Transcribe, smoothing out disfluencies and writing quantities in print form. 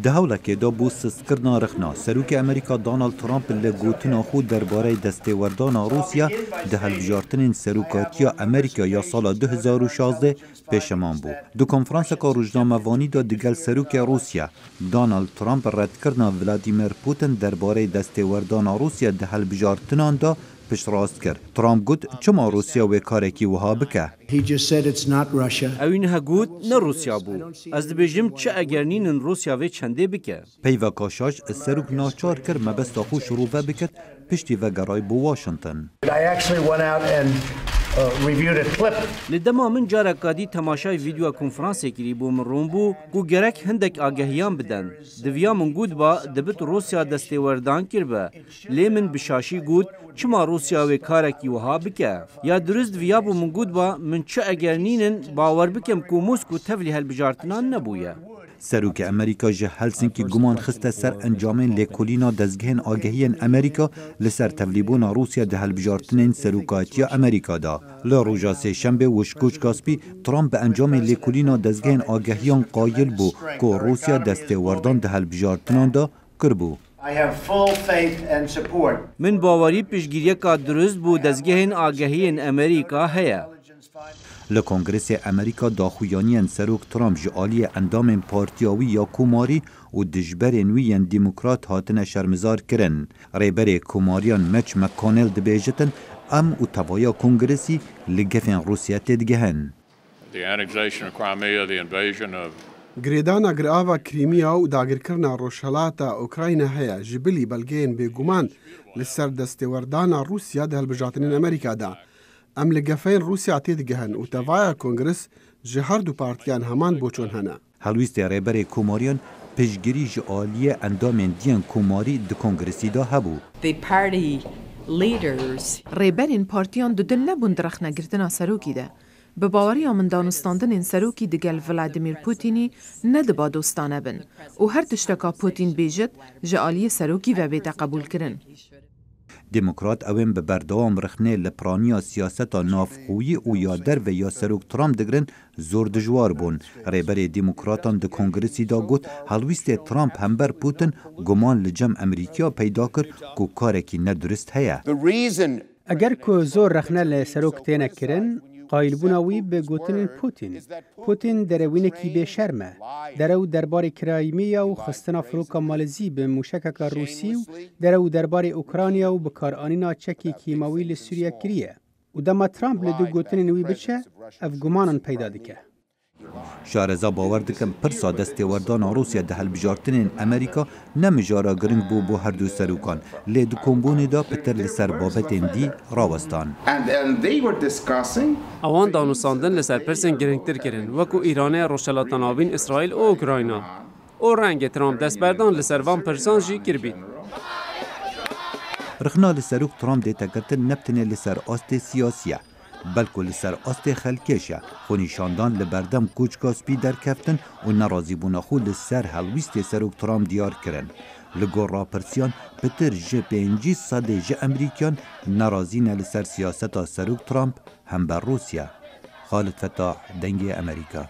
دهولکی دا بو سستکرنا رخنا سروک امریکا دونالد ترامپ لگوتنا خود درباره دستیوردان روسیا ده هلبجارتنین سروکاتیا امریکا یا سال 2016 پیشمان بو. دو کنفرانس که روزنامه وانی دا دگل سروک روسیا دونالد ترامپ رد کرنا ولادیمیر پوتین درباره دستیوردان روسیا ده هلبجارتنان دا پشت راست کرد. ترامپ گفت چما روسیا و کارکی وها بکه. اوین ها گوت نه روسیا بو. از دبیجم چه اگرنین روسیا و چنده بکه. پیوه کاشاش سروک ناچار کرد مبست خو شروع بکد پشتی و گرای بو واشنطن. لدما من جارکادی تماشای ویدیو کنفرانس کری بو من روم بو گو گرک هندک آگهیان بدن. دویا من گود با دبت روسیا دسته وردان کربه. لی من بشاشی گود چما روسیا و کارکی وها بکه. یا درست ویا بو من گود با من چه اگرنینن باور بکم که موسکو تفلی هلبجارتنان نبویه. سروک امریکا جه هلسینکی گمان خسته سر انجامین لیکولینا دزگهن آگهین امریکا لسر تفلیبون روسیا ده هلبجارتنین سروکاتیا امریکا دا. لروجا سه شنبه وشکوچ کاسپی ترامپ به انجام لیکولینا دزگهن آگهیان قایل بو که روسیا دسته وردان ده هلبجارتنان دا کربو. من باوری پیشگیری که درست بو دزگهن آگهین امریکا هیا. لکنگرس امریکا داخویانین سروک ترامپ جعالی اندام پارتیاوی یا کوماری و دجبرین ویین دیموکرات هاتن شرمزار کرن. ریبر کوماریان مچ مکانل دبیجتن ام و توایا کنگرسی لگفین روسیه تدگهن. گریدانا گرآوا کریمیا و داگرکرنا روشلاتا اوکراینا هیا جبلی بلگین بگومان لسر دستوردانا روسیا ده هلبجاتنین امریکا دا. ام لگفین روسیا تدگهن و توایا کنگرس جهر دو پارتیان همان بوچون هنه. هلویست ریبر کوماریان پشگیری جعالی اندام دیان کوماری د کنگرسی دا هبو. ریبرین پارتیان دو دل نبون درخنه گرتنا سروکی ده. به باوری آمن دانستاندن سروکی دگل ولادیمیر پوتینی ندبا دوستانه بن و هر تشتکا پوتین بیجت جعالی سروکی و بیتا قبول کرن. دموکرات اوین به بردوام رخنه لپرانیا سیاستا نافخویی و یا در و یا سروک ترامپ دگرن زور دجوار بون. ریبر دموکراتان ده کنگرسی دا گوت هلویست ترامپ همبر پوتین گمان لجم امریکا پیدا کرد که کارکی ندرست هیا. اگر که زور رخنه لسروک تینه کرن قایل بوناوی به گوتن پوتین دروینه کی به شرمه درو درباره کرایمیا و خستنا فروکا مالزی به موشکک روسی و درو درباره اوکراینیا و بکارانینا چکی کیماوی لسوریا کریه و دما ترامپ لدو گوتن نوی بچه اف گمانان پیدا دکه. شارزا باور دکم پرسا دستیوردان روسیا ده هلبجارتنین امریکا نمجارا گرنگ بو هر دو سروکان لی دو کمبونی دا پتر لسر بابتین دی راوستان. اوان دانوستاندن لسر پرسن گرنگتر کرن وکو ایرانه روشلاتان آوین اسرائیل و اوکراینا. او رنگ ترامپ دست بردان لسر وان پرسان جی کربید. رخنا لسروک ترامپ دیتا کرتن نبتنه لسر آست سیاسیه. بلکه لسر آست خلکشه خونیشاندان لبردم کوچ کاسپی در کفتن و نرازی بوناخو لسر هلویست سروک ترامپ دیار کرن. لگور راپرسیان پتر جه پینجی ساده جه امریکان نرازی لسر سیاست سروک ترامپ هم بر روسیا. خالد فتاح دنگ امریکا.